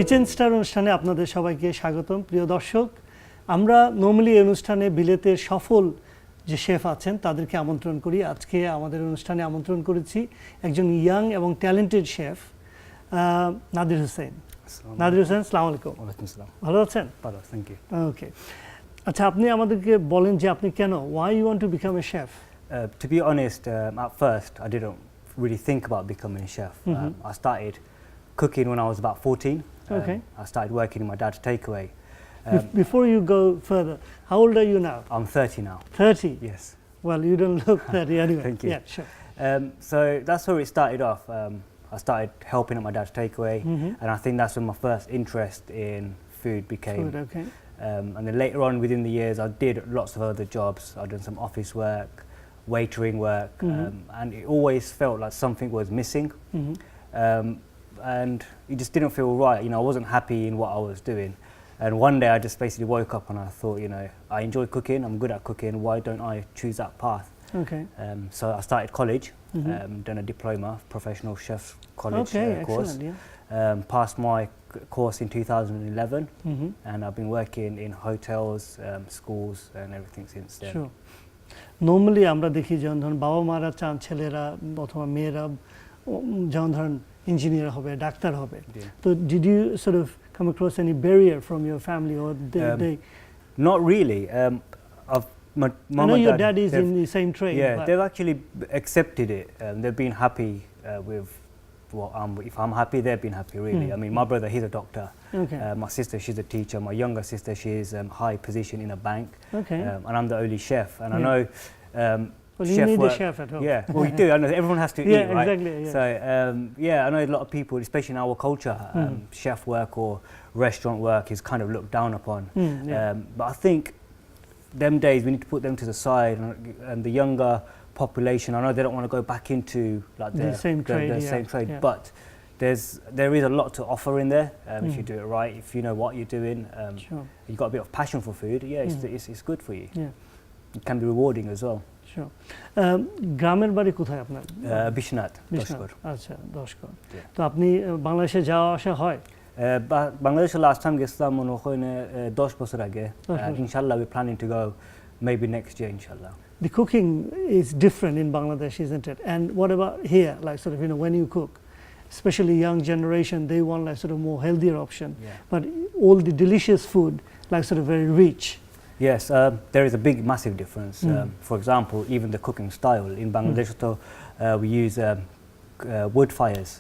Kitchen star অনুষ্ঠানে আপনাদের সবাইকে স্বাগতম। প্রিয় দর্শক, আমরা নরমালি এই অনুষ্ঠানে বিলেতের সফল যে শেফ আছেন তাদেরকে আমন্ত্রণ করি। আজকে আমাদের অনুষ্ঠানে আমন্ত্রণ করেছি একজন ইয়াং এবং ট্যালেন্টেড শেফ নাদির হুসাইন। নাদির হুসাইন, আসসালামু আলাইকুম। ওয়ালাইকুম আসসালাম। ভালো আছেন? ভালো, থ্যাংক ইউ। ওকে, আচ্ছা, আপনি আমাদেরকে বলেন যে আপনি কেন, why you want to become a chef? To be honest, at first I didn't really think about becoming a chef. I started cooking when I was about 14. Okay. I started working in my dad's takeaway. Before you go further, how old are you now? I'm 30 now. 30? Yes. Well, you don't look 30 anyway. Thank you. Yeah, sure. So that's where it started off. I started helping at my dad's takeaway, and I think that's when my first interest in food became. Food, okay. And then later on within the years I did lots of other jobs. I've done some office work, waitering work, and it always felt like something was missing. And it just didn't feel right. You know, I wasn't happy in what I was doing. And one day I just basically woke up and I thought, you know, I enjoy cooking, I'm good at cooking, why don't I choose that path? Okay. So I started college, done a diploma, professional chef college course. Excellent, yeah. Passed my course in 2011, and I've been working in hotels, schools and everything since then. Sure. Normally আমরা দেখি যখন ধরুন বাবা মারা চান ছেলেরা অথবা মেয়েরা যেমন ধরুন ইঞ্জিনিয়ার হবে, ডাক্তার হবে। তো did you sort of come across any barrier from your family, or they Not really. My I mum know and your dad, dad is in the same trade. yeah, but they've actually accepted it. They've been happy with what if I'm happy, they've been happy really. I mean, my brother, he's a doctor. Okay. My sister, she's a teacher. My younger sister, she's high position in a bank. Okay. And I'm the only chef. And I Yeah. know well, you need a chef at home. Yeah, well, you do. I know everyone has to Yeah, eat, right? exactly, yeah. So yeah, I know a lot of people, especially in our culture, chef work or restaurant work is kind of looked down upon. But I think them days we need to put them to the side, and the younger population, I know they don't want to go back into like The same trade, the yeah, same trade, yeah. but there is a lot to offer in there if you do it right, if you know what you're doing. Sure. You've got a bit of passion for food. Yeah, it's good for you. Yeah. It can be rewarding as well. Sure. গ্রামের বাড়ি কোথায় আপনার? বিশ্বনাথ, বিশ্বনাথ। দশকর। আচ্ছা, Dashghar. Yeah. তো আপনি বাংলাদেশে যাওয়া আসা হয়? বাংলাদেশে last time গেছিলাম মনে হয় 10 বছর আগে। 10 বছর। Inshallah we're planning to go maybe next year, inshallah. The cooking is different in Bangladesh, isn't it? And what about here? Like sort of, you know, when you cook, especially young generation, they want like sort of more healthier option. Yeah. But all the delicious food, like sort of very rich. Yes, there is a big, massive difference. For example, even the cooking style in Bangladesh, we use wood fires.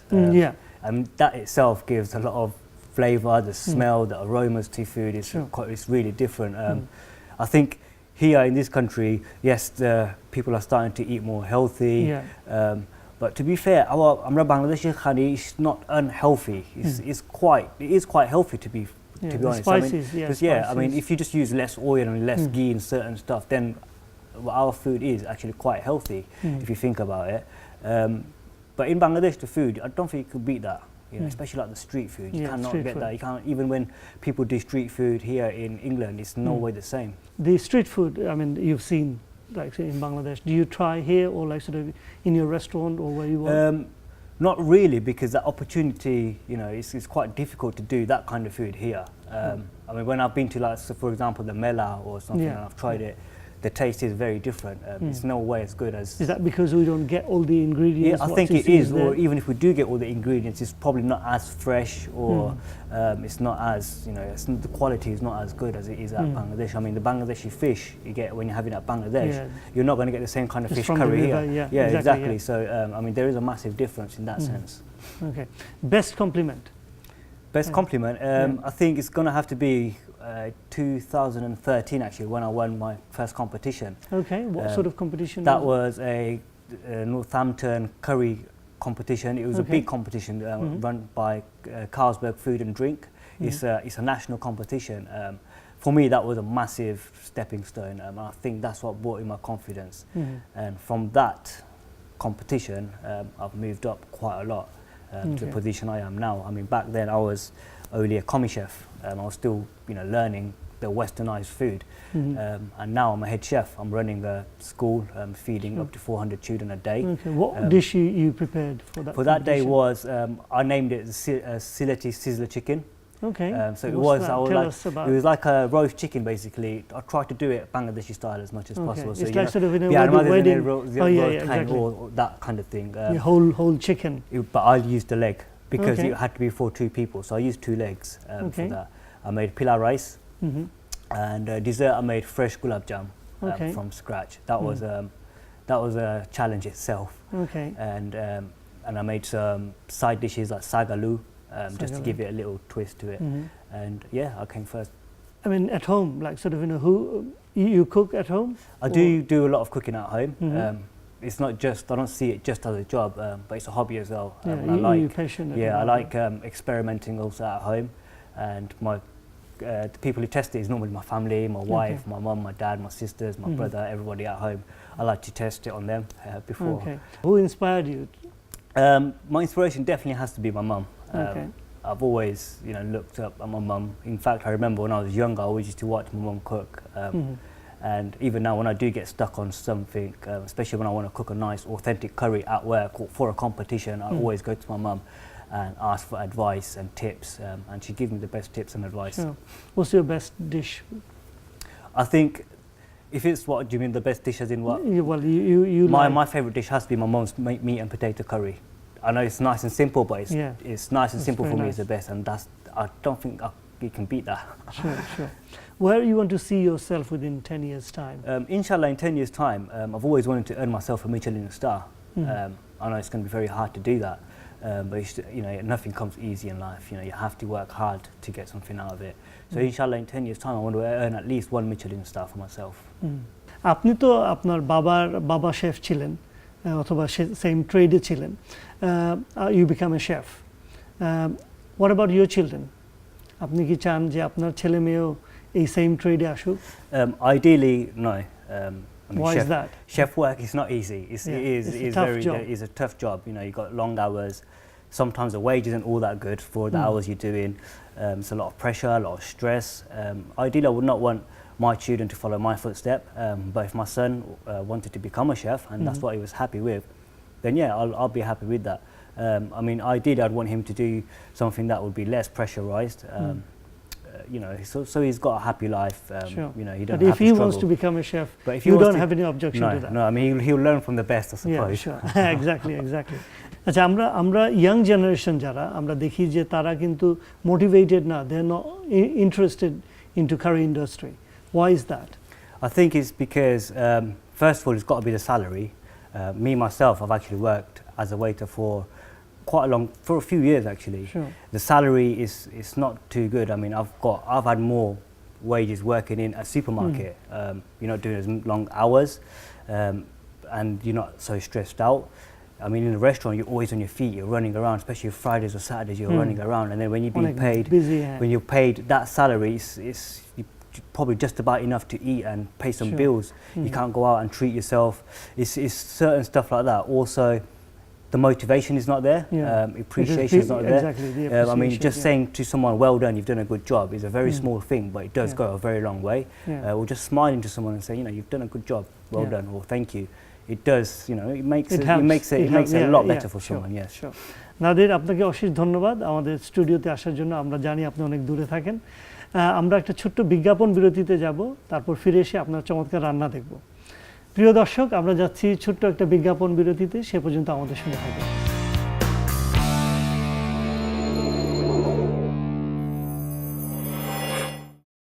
Yeah. And that itself gives a lot of flavour, the smell, the aromas to food. It's really different. I think here in this country, yes, the people are starting to eat more healthy. Yeah. But to be fair, our Bangladeshi khani is not unhealthy. It is quite healthy to be honest. Spices, I mean, if you just use less oil and less ghee and certain stuff, then our food is actually quite healthy if you think about it. But in Bangladesh, the food, I don't think you could beat that. You know, especially like the street food, you cannot get that. You can't, even when people do street food here in England, it's no way the same. The street food, I mean, you've seen like say in Bangladesh. Do you try here or like sort of in your restaurant or where you work? Not really, because that opportunity, you know, it's quite difficult to do that kind of food here. I mean, when I've been to like, so for example, the Mela or something, and I've tried it, the taste is very different. It's no way as good as. Is that because we don't get all the ingredients? Yeah, I think it is. Or even if we do get all the ingredients, it's probably not as fresh, or it's not as, you know, the quality is not as good as it is at Bangladesh. I mean, the Bangladeshi fish you get when you're having at Bangladesh, you're not going to get the same kind of Just fish from curry the river, here. yeah, exactly. So I mean, there is a massive difference in that sense. Okay. Best compliment? Best compliment? I think it's going to have to be 2013 actually, when I won my first competition. Okay, what sort of competition? That was a Northampton curry competition. It was a big competition run by Carlsberg Food and Drink. It's a national competition. For me, that was a massive stepping stone. I think that's what brought in my confidence. And from that competition, I've moved up quite a lot to the position I am now. I mean, back then I was only a commis chef. I was still, you know, learning the westernized food. And now I'm a head chef. I'm running a school, feeding up to 400 children a day. Okay. What dish you prepared for that? For that day was, I named it the Sylheti Sizzler chicken. Okay. So it What's was, that? I was Tell like, us about it was like a roast chicken basically. I tried to do it Bangladeshi style as much as possible. It's So like you know, sort of in a yeah, wedding. roast Exactly. or that kind of thing. Yeah, whole chicken. But I used the leg because Okay. it had to be for 2 people. So I used 2 legs Okay. for that. I made pilau rice Mm-hmm. and dessert. I made fresh gulab jam Okay. from scratch. That was a challenge itself. Okay. And I made some side dishes like sagalu, just to Sagalu. give it a little twist to it. Mhm. And yeah, I came first. I mean, at home, like sort of, who you cook at home? I do a lot of cooking at home. Mhm. It's not just, I don't see it just as a job, but it's a hobby as well. Yeah, And I you're like, passionate. yeah, I about like experimenting also at home. And the people who test it is normally my family, my wife, my mum, my dad, my sisters, my Mhm. brother, everybody at home. I like to test it on them before. Okay. Who inspired you? My inspiration definitely has to be my mum. Okay. I've always, looked up at my mum. In fact, I remember when I was younger, I always used to watch my mum cook. Mhm. And even now, when I do get stuck on something, especially when I want to cook a nice, authentic curry at work or for a competition, I always go to my mum and ask for advice and tips. And she gives me the best tips and advice. Sure. What's your best dish? I think, if it's what do you mean, the best dish as in what? Well, you like. My favourite dish has to be my mum's meat and potato curry. I know it's nice and simple, but it's nice and That's simple for very me. nice. It's the best, and I don't think you can beat that. Sure. Where you want to see yourself within 10 years' time? Inshallah, in 10 years' time, I've always wanted to earn myself a Michelin star. Mhm. I know it's going to be very hard to do that, but nothing comes easy in life. You have to work hard to get something out of it. So inshallah, in 10 years' time, I want to earn at least 1 Michelin star for myself. আপনি তো আপনার বাবা chef ছিলেন অথবা same ট্রেডে ছিলেন you become a chef what about your children আপনি কি চান যে আপনার ছেলে মেয়েও এই সেম ট্রেডে আসুক Ideally, no. Why is that? Chef work is not easy. It's a tough job. It's a tough job. You've got long hours. Sometimes the wage isn't all that good for the hours you're doing. It's a lot of pressure, a lot of stress. Ideally, I would not want my children to follow my footstep. But if my son wanted to become a chef and that's what he was happy with, then yeah, I'll be happy with that. Ideally, I'd want him to do something that would be less pressurized. So he's got a happy life. Sure. He But doesn't if have to he struggle. wants to become a chef, But if he you wants don't to- have any objection to that. No, he'll learn from the best, I suppose. Yeah, sure. exactly. আচ্ছা আমরা young generation যারা আমরা দেখি যে তারা কিন্তু motivated না, they are not interested into curry industry. Why is that? I think it's because, first of all, it's got to be the salary. Me, myself, I've actually worked as a waiter for for a few years actually. Sure. The salary is not too good. I've had more wages working in a supermarket. You're not doing as long hours, and you're not so stressed out. In a restaurant, you're always on your feet. You're running around, especially Fridays or Saturdays. You're running around, and then when you're being paid, busy, yeah. when you're paid that salary, it's probably just about enough to eat and pay some Sure. bills. You can't go out and treat yourself. It's certain stuff like that. Also, the motivation is not there. Yeah. Appreciation is not there. Exactly, the appreciation, Just saying to someone, "Well done, you've done a good job," is a very small thing, but it does Yeah. go a very long way. Yeah. Or just smiling to someone and saying, "You've done a good job. Well Yeah. done," or "Thank you." It does. It makes It it helps. makes it It makes it helps. a lot Yeah, better for sure, someone. Yes. sure. Nadir, আপনাকে অশেষ ধন্যবাদ আমাদের স্টুডিওতে আসার জন্য। আমরা জানি আপনি অনেক দূরে থাকেন। আমরা একটা ছোট্ট বিজ্ঞাপন বিরতিতে যাব, তারপর ফিরে এসে আপনার চমৎকার রান্না দেখব। প্রিয় দর্শক, আমরা যাচ্ছি ছোট্ট একটা বিজ্ঞাপন বিরতিতে, সে পর্যন্ত আমাদের সঙ্গে থাকুন।